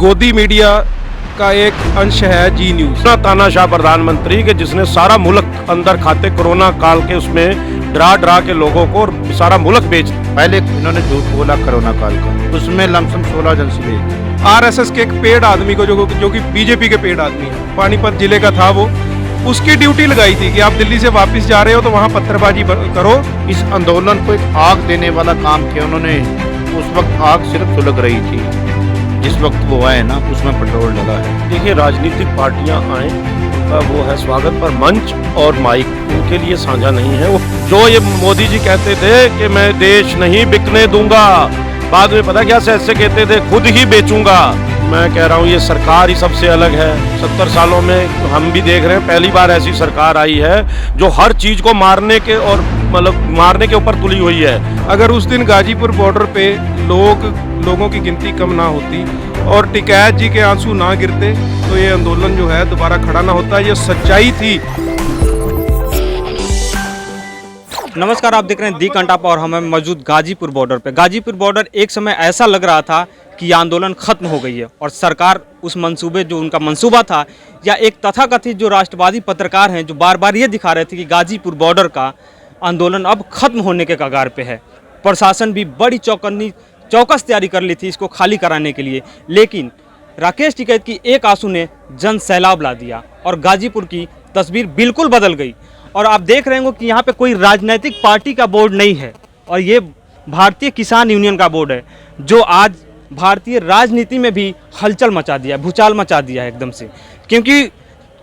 गोदी मीडिया का एक अंश है जी न्यूज। तानाशाह प्रधानमंत्री के जिसने सारा मुल्क अंदर खाते कोरोना काल के उसमें डरा के लोगों को और सारा मुल्क बेच। पहले इन्होंने झूठ बोला कोरोना काल का, उसमें लमसम 16 जन शहीद। आरएसएस के एक पेड आदमी को जो कि बीजेपी के पेड आदमी है, पानीपत जिले का था वो, उसकी ड्यूटी लगाई थी कि आप दिल्ली से वापस जा रहे हो तो वहाँ पत्थरबाजी करो। इस आंदोलन को एक आग देने वाला काम किया उन्होंने। उस वक्त आग सिर्फ सुलग रही थी, जिस वक्त वो आए ना उसमें पेट्रोल डला है। देखिए, राजनीतिक पार्टियां आए उनका वो है स्वागत, पर मंच और माइक उनके लिए साझा नहीं है। वो जो ये मोदी जी कहते थे कि मैं देश नहीं बिकने दूंगा, बाद में पता क्या ऐसे कहते थे, खुद ही बेचूंगा। मैं कह रहा हूँ ये सरकार ही सबसे अलग है। 70 सालों में हम भी देख रहे हैं, पहली बार ऐसी सरकार आई है जो हर चीज को मारने के और मतलब मारने के ऊपर तुली हुई है। अगर उस दिन गाजीपुर बॉर्डर पे लोगों की गिनती कम ना होती और टिकैत जी के आंसू ना गिरते तो ये आंदोलन जो है दोबारा खड़ा ना होता। ये सच्चाई थी। नमस्कार, आप देख रहे हैं दी कंटापा और हमें मौजूद गाजीपुर बॉर्डर पे। गाजीपुर बॉर्डर एक समय ऐसा लग रहा था कि ये आंदोलन खत्म हो गई है और सरकार उस मंसूबे जो उनका मंसूबा था, या एक तथाकथित जो राष्ट्रवादी पत्रकार हैं जो बार बार ये दिखा रहे थे कि गाजीपुर बॉर्डर का आंदोलन अब खत्म होने के कगार पे है। प्रशासन भी बड़ी चौकस तैयारी कर ली थी इसको खाली कराने के लिए, लेकिन राकेश टिकैत की एक आंसू ने जन सैलाब ला दिया और गाजीपुर की तस्वीर बिल्कुल बदल गई। और आप देख रहे होंगे कि यहाँ पे कोई राजनीतिक पार्टी का बोर्ड नहीं है और ये भारतीय किसान यूनियन का बोर्ड है, जो आज भारतीय राजनीति में भी हलचल मचा दिया, भूचाल मचा दिया है एकदम से। क्योंकि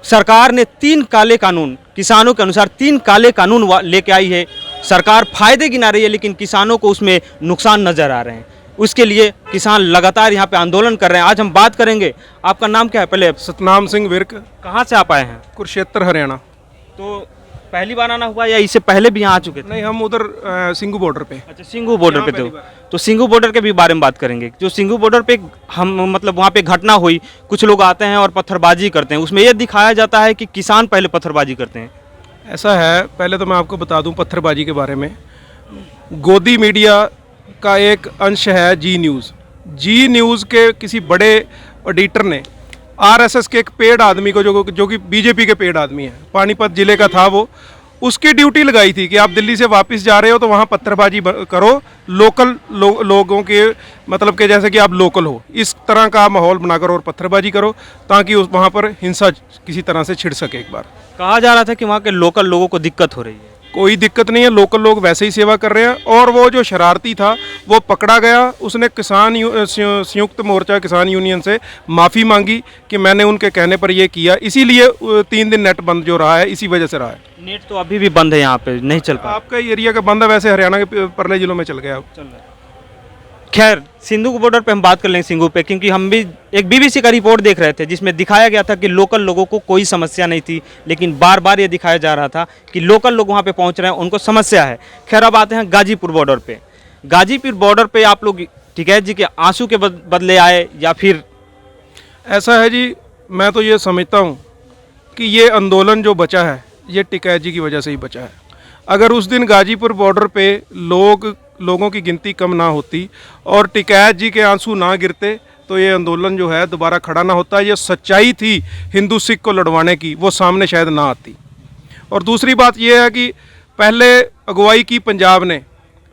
सरकार ने 3 काले कानून, किसानों के अनुसार 3 काले कानून लेके आई है। सरकार फायदे गिना रही है लेकिन किसानों को उसमें नुकसान नजर आ रहे हैं। उसके लिए किसान लगातार यहाँ पे आंदोलन कर रहे हैं। आज हम बात करेंगे। आपका नाम क्या है? पहले सतनाम सिंह विर्क। कहाँ से आप आए हैं? कुरुक्षेत्र हरियाणा। तो पहली बार आना हुआ या इससे पहले भी यहाँ आ चुके थे? नहीं, हम उधर सिंघू बॉर्डर पे। अच्छा, सिंघू बॉर्डर पे थे। तो सिंघू बॉर्डर के भी बारे में बात करेंगे। जो सिंघू बॉर्डर पे हम मतलब वहाँ पे घटना हुई, कुछ लोग आते हैं और पत्थरबाजी करते हैं। उसमें यह दिखाया जाता है कि किसान पहले पत्थरबाजी करते हैं। ऐसा है, पहले तो मैं आपको बता दूं पत्थरबाजी के बारे में। गोदी मीडिया का एक अंश है जी न्यूज़। जी न्यूज़ के किसी बड़े एडिटर ने आरएसएस के एक पेड आदमी को जो कि बीजेपी के पेड आदमी है, पानीपत जिले का था वो, उसकी ड्यूटी लगाई थी कि आप दिल्ली से वापस जा रहे हो तो वहाँ पत्थरबाजी करो। लोकल लोगों के मतलब कि जैसे कि आप लोकल हो, इस तरह का माहौल बनाकर और पत्थरबाजी करो ताकि उस वहाँ पर हिंसा किसी तरह से छिड़ सके। एक बार कहा जा रहा था कि वहाँ के लोकल लोगों को दिक्कत हो रही है। कोई दिक्कत नहीं है, लोकल लोग वैसे ही सेवा कर रहे हैं। और वो जो शरारती था वो पकड़ा गया। उसने संयुक्त मोर्चा किसान यूनियन से माफ़ी मांगी कि मैंने उनके कहने पर ये किया, इसीलिए 3 दिन नेट बंद जो रहा है इसी वजह से रहा है। नेट तो अभी भी बंद है, यहाँ पे नहीं चल पा। आपका एरिया का बंद है, वैसे हरियाणा के परले जिलों में चल गया। खैर, सिंधु बॉर्डर पे हम बात कर लेंगे, सिंघू पे, क्योंकि हम भी एक बीबीसी का रिपोर्ट देख रहे थे जिसमें दिखाया गया था कि लोकल लोगों को कोई समस्या नहीं थी, लेकिन बार बार ये दिखाया जा रहा था कि लोकल लोग वहाँ पे पहुँच रहे हैं, उनको समस्या है। खैर, अब आते हैं गाजीपुर बॉर्डर पे। गाजीपुर बॉर्डर पे आप लोग टिकैत जी के आंसू के बदले आए या फिर? ऐसा है जी, मैं तो ये समझता हूँ कि ये आंदोलन जो बचा है ये टिकैत जी की वजह से ही बचा है। अगर उस दिन गाजीपुर बॉर्डर पे लोगों की गिनती कम ना होती और टिकैत जी के आंसू ना गिरते तो ये आंदोलन जो है दोबारा खड़ा ना होता। ये सच्चाई थी हिंदू सिख को लड़वाने की, वो सामने शायद ना आती। और दूसरी बात ये है कि पहले अगुवाई की पंजाब ने,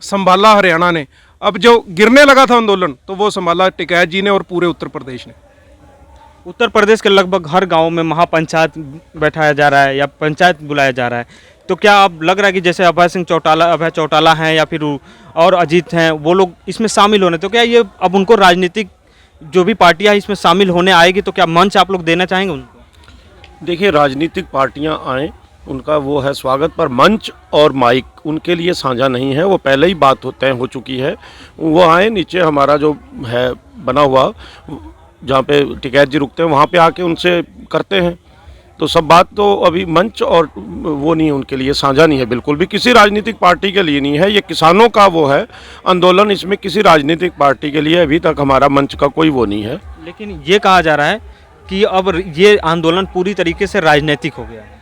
संभाला हरियाणा ने, अब जो गिरने लगा था आंदोलन तो वो संभाला टिकैत जी ने और पूरे उत्तर प्रदेश ने। उत्तर प्रदेश के लगभग हर गांव में महापंचायत बैठाया जा रहा है या पंचायत बुलाया जा रहा है। तो क्या अब लग रहा है कि जैसे अभय चौटाला हैं या फिर और अजीत हैं, वो लोग इसमें शामिल होने, तो क्या ये अब उनको राजनीतिक जो भी पार्टियां इसमें शामिल होने आएगी तो क्या मंच आप लोग देना चाहेंगे उनको? देखिए, राजनीतिक पार्टियां आए उनका वो है स्वागत, पर मंच और माइक उनके लिए साझा नहीं है। वो पहले ही बात तय हो चुकी है। वो आए, नीचे हमारा जो है बना हुआ जहाँ पे टिकैत जी रुकते हैं वहाँ पे आके उनसे करते हैं। तो सब बात तो अभी मंच और वो नहीं है, उनके लिए साझा नहीं है, बिल्कुल भी किसी राजनीतिक पार्टी के लिए नहीं है। ये किसानों का वो है आंदोलन, इसमें किसी राजनीतिक पार्टी के लिए अभी तक हमारा मंच का कोई वो नहीं है। लेकिन ये कहा जा रहा है कि अब ये आंदोलन पूरी तरीके से राजनीतिक हो गया है।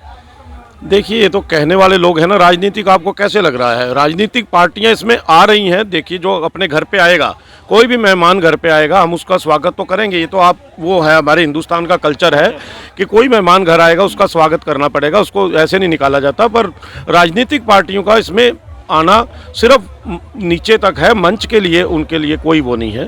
देखिए, ये तो कहने वाले लोग हैं ना, राजनीतिक आपको कैसे लग रहा है? राजनीतिक पार्टियां इसमें आ रही हैं। देखिए, जो अपने घर पे आएगा, कोई भी मेहमान घर पे आएगा, हम उसका स्वागत तो करेंगे। ये तो आप वो है, हमारे हिंदुस्तान का कल्चर है कि कोई मेहमान घर आएगा उसका स्वागत करना पड़ेगा, उसको ऐसे नहीं निकाला जाता। पर राजनीतिक पार्टियों का इसमें आना सिर्फ नीचे तक है, मंच के लिए, उनके लिए कोई वो नहीं है।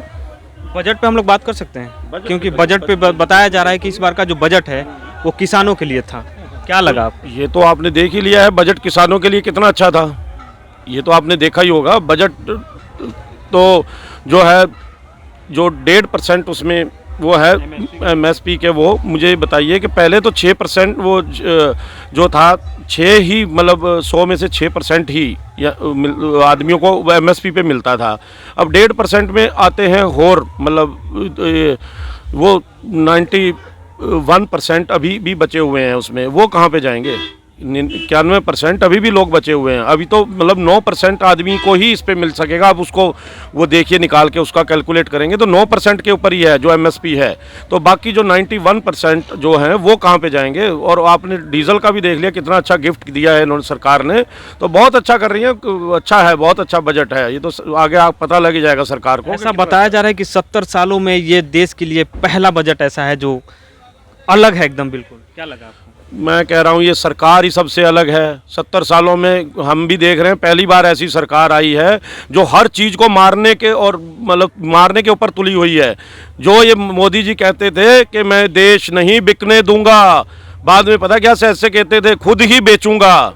बजट पे हम लोग बात कर सकते हैं, क्योंकि बजट पे बताया जा रहा है कि इस बार का जो बजट है वो किसानों के लिए था। क्या लगा आपको? ये तो आपने देख ही लिया है, बजट किसानों के लिए कितना अच्छा था। ये तो आपने देखा ही होगा। बजट तो जो है, जो 1.5% उसमें वो है MSP के, वो मुझे बताइए कि पहले तो 6% वो जो था, 6 ही, मतलब 100 में से 6% ही आदमियों को MSP पे मिलता था। अब 1.5% में आते हैं और मतलब वो 91% अभी भी बचे हुए हैं उसमें। वो कहाँ पे जाएंगे? 91% अभी भी लोग बचे हुए हैं। अभी तो मतलब 9% आदमी को ही इस पे मिल सकेगा। अब उसको वो देखिए, निकाल के उसका कैलकुलेट करेंगे तो 9% के ऊपर ही है जो MSP है। तो बाकी जो 91% जो हैं वो कहाँ पे जाएंगे? और आपने डीजल का भी देख लिया, कितना अच्छा गिफ्ट दिया है इन्होंने, सरकार ने। तो बहुत अच्छा कर रही है, अच्छा है, बहुत अच्छा बजट है। ये तो आगे आप पता लग ही जाएगा सरकार को। ऐसा बताया जा रहा है कि 70 सालों में ये देश के लिए पहला बजट ऐसा है जो अलग है एकदम, बिल्कुल। क्या लगा आपको? मैं कह रहा हूँ ये सरकार ही सबसे अलग है। 70 सालों में हम भी देख रहे हैं, पहली बार ऐसी सरकार आई है जो हर चीज़ को मारने के और मतलब मारने के ऊपर तुली हुई है। जो ये मोदी जी कहते थे कि मैं देश नहीं बिकने दूंगा, बाद में पता क्या ऐसे कहते थे, खुद ही बेचूंगा,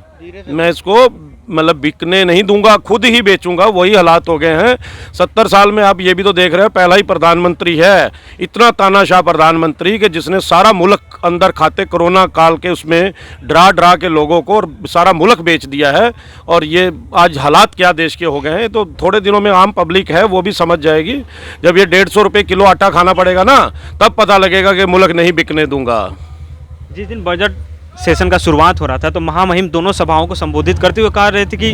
मैं इसको मतलब बिकने नहीं दूंगा, खुद ही बेचूंगा। वही हालात हो गए हैं 70 साल में। आप ये भी तो देख रहे हैं, पहला ही प्रधानमंत्री है, इतना तानाशाह प्रधानमंत्री कि जिसने सारा मुल्क अंदर खाते कोरोना काल के उसमें डरा डरा के लोगों को और सारा मुल्क बेच दिया है। और ये आज हालात क्या देश के हो गए हैं, तो थोड़े दिनों में आम पब्लिक है वो भी समझ जाएगी। जब ये 150 रुपये किलो आटा खाना पड़ेगा ना, तब पता लगेगा कि मुल्क नहीं बिकने दूंगा। जिस दिन बजट सेशन का शुरुआत हो रहा था तो महामहिम दोनों सभाओं को संबोधित करते हुए कह रहे थे कि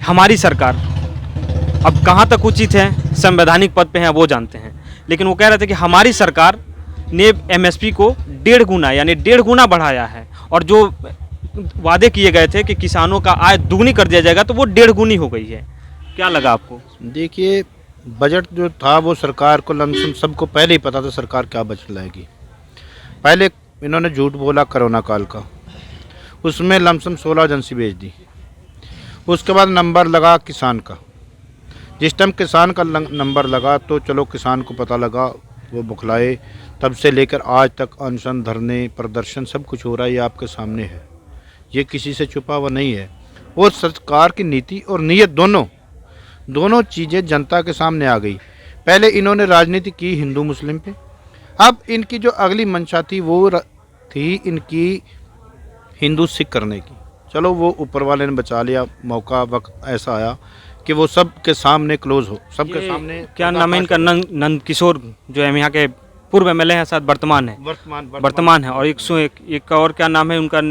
हमारी सरकार अब कहाँ तक उचित है, संवैधानिक पद पे हैं वो जानते हैं, लेकिन वो कह रहे थे कि हमारी सरकार ने MSP को 1.5 गुना यानी 1.5 गुना बढ़ाया है। और जो वादे किए गए थे कि किसानों का आय दुगनी कर दिया जाएगा, तो वो 1.5 गुनी हो गई है। क्या लगा आपको? देखिए, बजट जो था वो सरकार को लमसम सबको पहले ही पता था सरकार क्या बजट लाएगी। पहले इन्होंने झूठ बोला कोरोना काल का, उसमें लमसम 16 एजेंसी भेज दी। उसके बाद नंबर लगा किसान का। जिस टाइम किसान का नंबर लगा तो चलो किसान को पता लगा, वो बुखलाए। तब से लेकर आज तक अनशन, धरने, प्रदर्शन सब कुछ हो रहा है, ये आपके सामने है। ये किसी से छुपा हुआ नहीं है। और सरकार की नीति और नीयत दोनों चीज़ें जनता के सामने आ गई। पहले इन्होंने राजनीति की हिंदू मुस्लिम पे, अब इनकी जो अगली मंशा थी वो थी इनकी हिंदू सिख करने की। चलो वो ऊपर वाले ने बचा लिया, मौका वक्त ऐसा आया कि वो सब के सामने क्लोज हो, सबके सामने। क्या नाम है इनका? नंद किशोर, जो है यहाँ के पूर्व MLA हैं, शायद वर्तमान है, वर्तमान है। और एक और क्या नाम है उनका?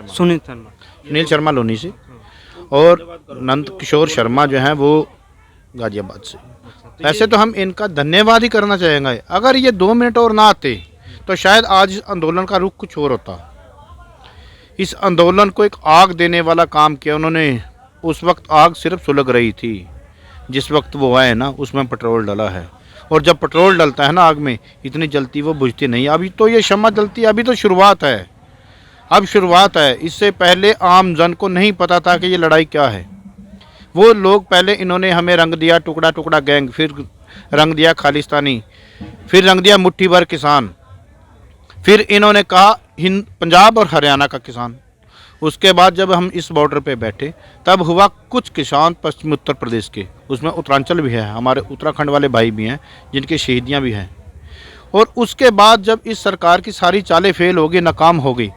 सुनील शर्मा लोनी से, और नंद किशोर शर्मा जो हैं वो गाजियाबाद से। ऐसे तो हम इनका धन्यवाद ही करना चाहेंगे। अगर ये 2 मिनट और ना आते तो शायद आज इस आंदोलन का रुख कुछ और होता। इस आंदोलन को एक आग देने वाला काम किया उन्होंने। उस वक्त आग सिर्फ सुलग रही थी, जिस वक्त वो आए ना उसमें पेट्रोल डाला है। और जब पेट्रोल डलता है ना आग में, इतनी जलती वो बुझती नहीं। अभी तो ये शम्मा जलती है, अभी तो शुरुआत है, अब शुरुआत है। इससे पहले आम जन को नहीं पता था कि ये लड़ाई क्या है। वो लोग पहले इन्होंने हमें रंग दिया टुकड़ा टुकड़ा गैंग, फिर रंग दिया खालिस्तानी, फिर रंग दिया मुट्ठी भर किसान, फिर इन्होंने कहा पंजाब और हरियाणा का किसान। उसके बाद जब हम इस बॉर्डर पे बैठे तब हुआ कुछ किसान पश्चिमी उत्तर प्रदेश के, उसमें उत्तरांचल भी है, हमारे उत्तराखंड वाले भाई भी हैं जिनकी शहीदियाँ भी हैं। और उसके बाद जब इस सरकार की सारी चालें फेल हो गई, नाकाम हो गई,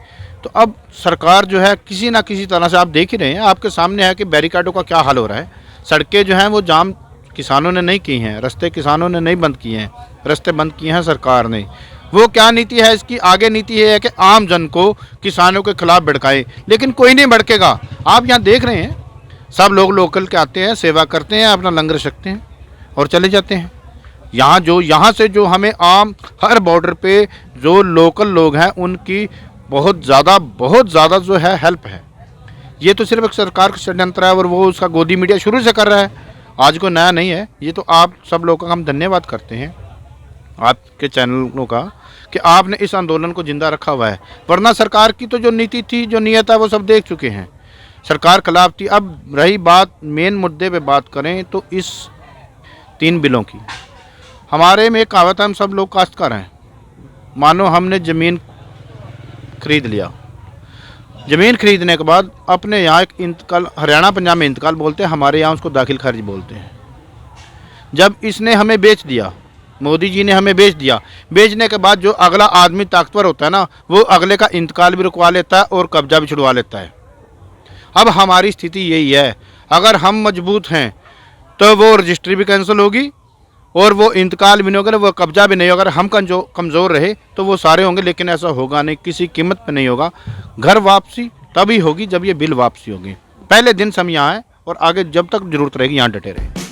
तो अब सरकार जो है किसी ना किसी तरह से, आप देख ही रहे हैं, आपके सामने है कि बैरिकाडों का क्या हाल हो रहा है। सड़कें जो हैं वो जाम किसानों ने नहीं की हैं, रास्ते किसानों ने नहीं बंद किए हैं, रास्ते बंद किए हैं सरकार ने। वो क्या नीति है इसकी? आगे नीति है कि आम जन को किसानों के खिलाफ भड़काए, लेकिन कोई नहीं भड़केगा। आप यहाँ देख रहे हैं, सब लोग लोकल के आते हैं, सेवा करते हैं, अपना लंगर रखते हैं और चले जाते हैं। यहाँ से जो हमें आम हर बॉर्डर पे जो लोकल लोग हैं उनकी बहुत ज़्यादा जो है हेल्प है। ये तो सिर्फ एक सरकार का षड्यंत्र है और वो उसका गोदी मीडिया शुरू से कर रहा है, आज को नया नहीं है। ये तो आप सब लोगों का हम धन्यवाद करते हैं, आपके चैनलों का, कि आपने इस आंदोलन को जिंदा रखा हुआ है। वरना सरकार की तो जो नीति थी, जो नीयत है, वो सब देख चुके हैं। सरकार खिलाफ थी। अब रही बात मेन मुद्दे पे बात करें तो इस 3 बिलों की, हमारे में एक कहावत है, हम सब लोग काश्तकार हैं। मानो हमने ज़मीन खरीद लिया, ज़मीन खरीदने के बाद अपने यहाँ एक इंतकाल, हरियाणा पंजाब में इंतकाल बोलते हैं, हमारे यहाँ उसको दाखिल खारिज बोलते हैं। जब इसने हमें बेच दिया, मोदी जी ने हमें बेच दिया, बेचने के बाद जो अगला आदमी ताकतवर होता है ना, वो अगले का इंतकाल भी रुकवा लेता है और कब्जा भी छुड़वा लेता है। अब हमारी स्थिति यही है, अगर हम मजबूत हैं तो वो रजिस्ट्री भी कैंसिल होगी और वो इंतकाल भी नहीं होगा, वो कब्जा भी नहीं होगा। अगर हम कमज़ोर रहे तो वो सारे होंगे, लेकिन ऐसा होगा नहीं, किसी कीमत पे नहीं होगा। घर वापसी तभी होगी जब ये बिल वापसी होगी। पहले दिन से हम यहाँ हैं और आगे जब तक ज़रूरत रहेगी यहाँ डटे रहेंगे।